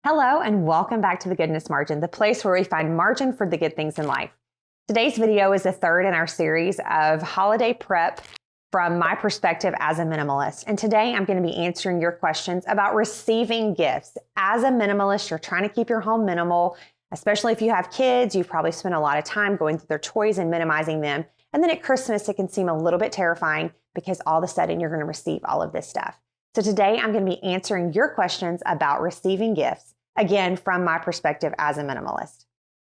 Hello and welcome back to The Goodness Margin, the place where we find margin for the good things in life. Today's video is the third in our series of holiday prep from my perspective as a minimalist. And today I'm going to be answering your questions about receiving gifts. As a minimalist, you're trying to keep your home minimal, especially if you have kids. You've probably spent a lot of time going through their toys and minimizing them. And then at Christmas, it can seem a little bit terrifying because all of a sudden you're going to receive all of this stuff. So today I'm going to be answering your questions about receiving gifts, again, from my perspective as a minimalist.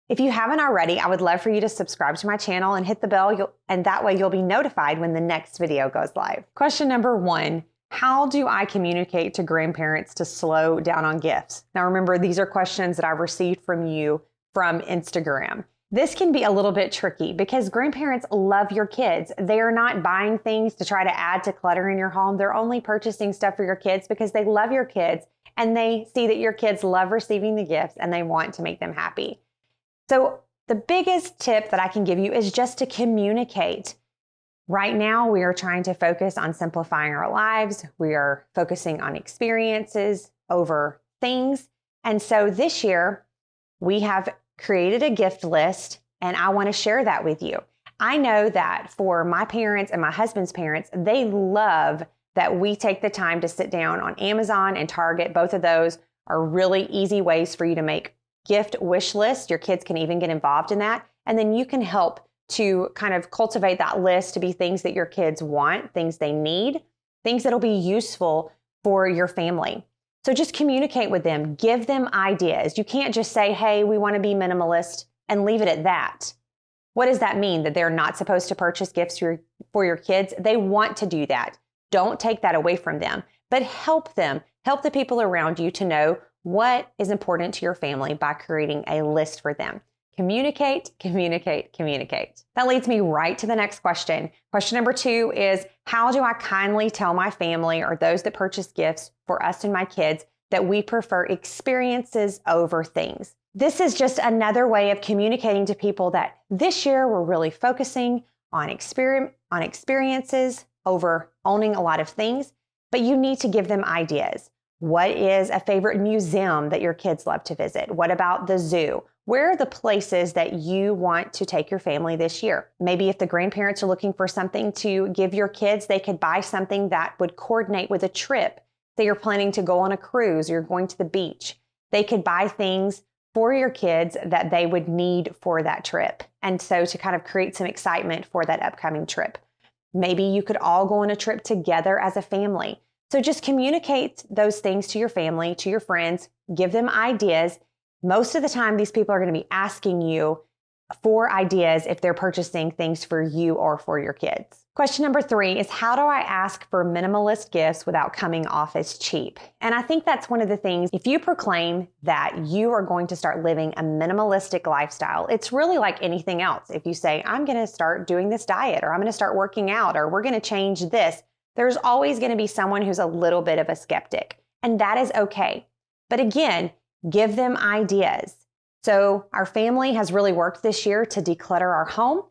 If you haven't already, I would love for you to subscribe to my channel and hit the bell, and that way you'll be notified when the next video goes live. Question number 1, how do I communicate to grandparents to slow down on gifts? Now remember, these are questions that I've received from you from Instagram. This can be a little bit tricky because grandparents love your kids. They are not buying things to try to add to clutter in your home. They're only purchasing stuff for your kids because they love your kids and they see that your kids love receiving the gifts and they want to make them happy. So the biggest tip that I can give you is just to communicate. Right now, we are trying to focus on simplifying our lives. We are focusing on experiences over things. And so this year, we have created a gift list, and I want to share that with you. I know that for my parents and my husband's parents, they love that we take the time to sit down on Amazon and Target. Both of those are really easy ways for you to make gift wish lists. Your kids can even get involved in that. And then you can help to kind of cultivate that list to be things that your kids want, things they need, things that'll be useful for your family. So just communicate with them, give them ideas. You can't just say, hey, we want to be minimalist and leave it at that. What does that mean? That they're not supposed to purchase gifts for your kids? They want to do that. Don't take that away from them, but help them, help the people around you to know what is important to your family by creating a list for them. Communicate, communicate, communicate. That leads me right to the next question. Question number 2 is, how do I kindly tell my family or those that purchase gifts for us and my kids that we prefer experiences over things? This is just another way of communicating to people that this year we're really focusing on experiences over owning a lot of things, but you need to give them ideas. What is a favorite museum that your kids love to visit? What about the zoo? Where are the places that you want to take your family this year? Maybe if the grandparents are looking for something to give your kids, they could buy something that would coordinate with a trip. Say you're planning to go on a cruise or you're going to the beach. They could buy things for your kids that they would need for that trip. And so to kind of create some excitement for that upcoming trip. Maybe you could all go on a trip together as a family. So just communicate those things to your family, to your friends, give them ideas. Most of the time, these people are going to be asking you for ideas if they're purchasing things for you or for your kids. Question number 3 is, how do I ask for minimalist gifts without coming off as cheap? And I think that's one of the things, if you proclaim that you are going to start living a minimalistic lifestyle, it's really like anything else. If you say, I'm going to start doing this diet, or I'm going to start working out, or we're going to change this, there's always going to be someone who's a little bit of a skeptic, and that is okay. But again, give them ideas. So our family has really worked this year to declutter our home.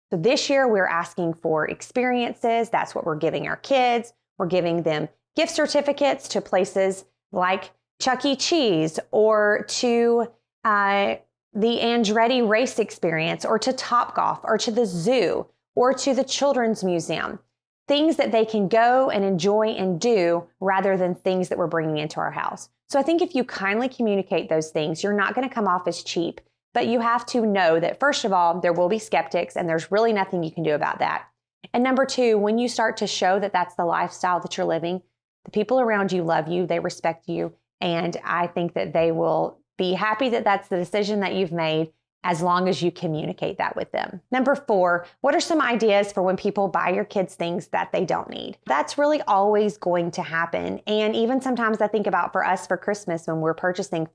So this year we're asking for experiences. That's what we're giving our kids. We're giving them gift certificates to places like Chuck E. Cheese, or to the Andretti race experience, or to Topgolf, or to the zoo, or to the Children's Museum. Things that they can go and enjoy and do rather than things that we're bringing into our house. So I think if you kindly communicate those things, you're not going to come off as cheap, but you have to know that, first of all, there will be skeptics and there's really nothing you can do about that. And number 2, when you start to show that that's the lifestyle that you're living, the people around you love you, they respect you, and I think that they will be happy that that's the decision that you've made, as long as you communicate that with them. Number 4, what are some ideas for when people buy your kids things that they don't need? That's really always going to happen. And even sometimes I think about for us for Christmas, when we're purchasing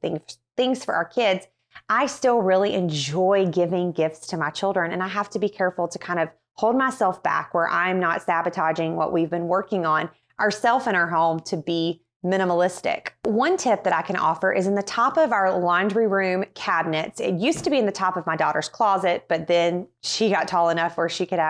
things for our kids, I still really enjoy giving gifts to my children. And I have to be careful to kind of hold myself back where I'm not sabotaging what we've been working on ourselves in our home to be minimalistic. One tip that I can offer is in the top of our laundry room cabinets. It used to be in the top of my daughter's closet, but then she got tall enough where she could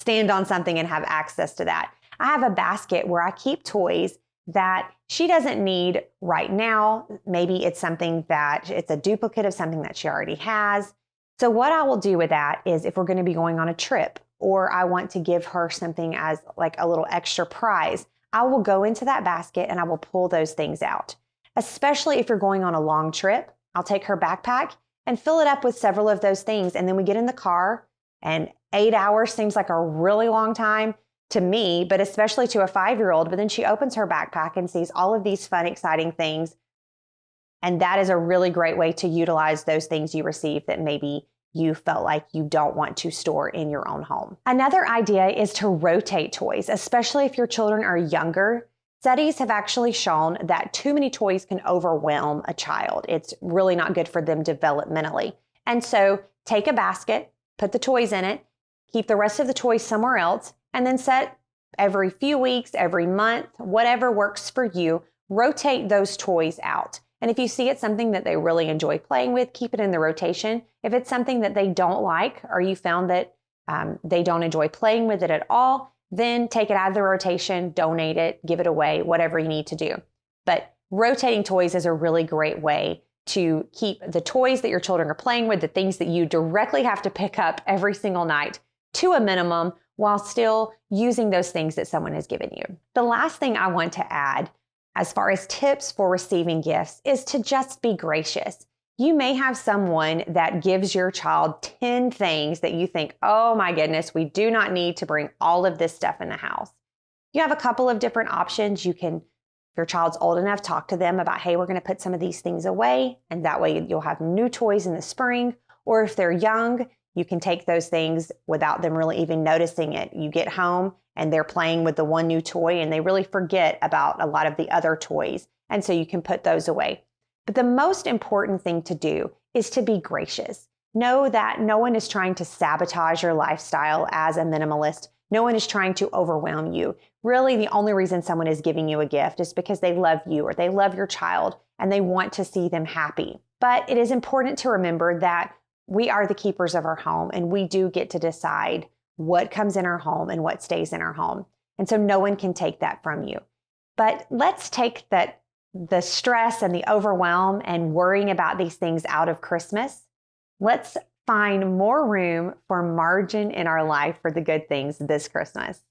stand on something and have access to that. I have a basket where I keep toys that she doesn't need right now. Maybe it's something that it's a duplicate of something that she already has. So what I will do with that is if we're going to be going on a trip or I want to give her something as like a little extra prize, I will go into that basket and I will pull those things out. Especially if you're going on a long trip, I'll take her backpack and fill it up with several of those things. And then we get in the car and 8 hours seems like a really long time to me, but especially to a 5-year-old. But then she opens her backpack and sees all of these fun, exciting things. And that is a really great way to utilize those things you received that maybe you felt like you don't want to store in your own home. Another idea is to rotate toys, especially if your children are younger. Studies have actually shown that too many toys can overwhelm a child. It's really not good for them developmentally. And so take a basket, put the toys in it, keep the rest of the toys somewhere else, and then set every few weeks, every month, whatever works for you, rotate those toys out. And if you see it's something that they really enjoy playing with, keep it in the rotation. If it's something that they don't like, or you found that they don't enjoy playing with it at all, then take it out of the rotation, donate it, give it away, whatever you need to do. But rotating toys is a really great way to keep the toys that your children are playing with, the things that you directly have to pick up every single night, to a minimum, while still using those things that someone has given you. The last thing I want to add, as far as tips for receiving gifts, is to just be gracious. You may have someone that gives your child 10 things that you think, oh my goodness, we do not need to bring all of this stuff in the house. You have a couple of different options. You can, if your child's old enough, talk to them about, hey, we're going to put some of these things away, and that way you'll have new toys in the spring. Or if they're young, you can take those things without them really even noticing it. You get home and they're playing with the one new toy and they really forget about a lot of the other toys. And so you can put those away. But the most important thing to do is to be gracious. Know that no one is trying to sabotage your lifestyle as a minimalist. No one is trying to overwhelm you. Really, the only reason someone is giving you a gift is because they love you or they love your child and they want to see them happy. But it is important to remember that we are the keepers of our home and we do get to decide what comes in our home and what stays in our home. And so no one can take that from you. But let's take the stress and the overwhelm and worrying about these things out of Christmas. Let's find more room for margin in our life for the good things this Christmas.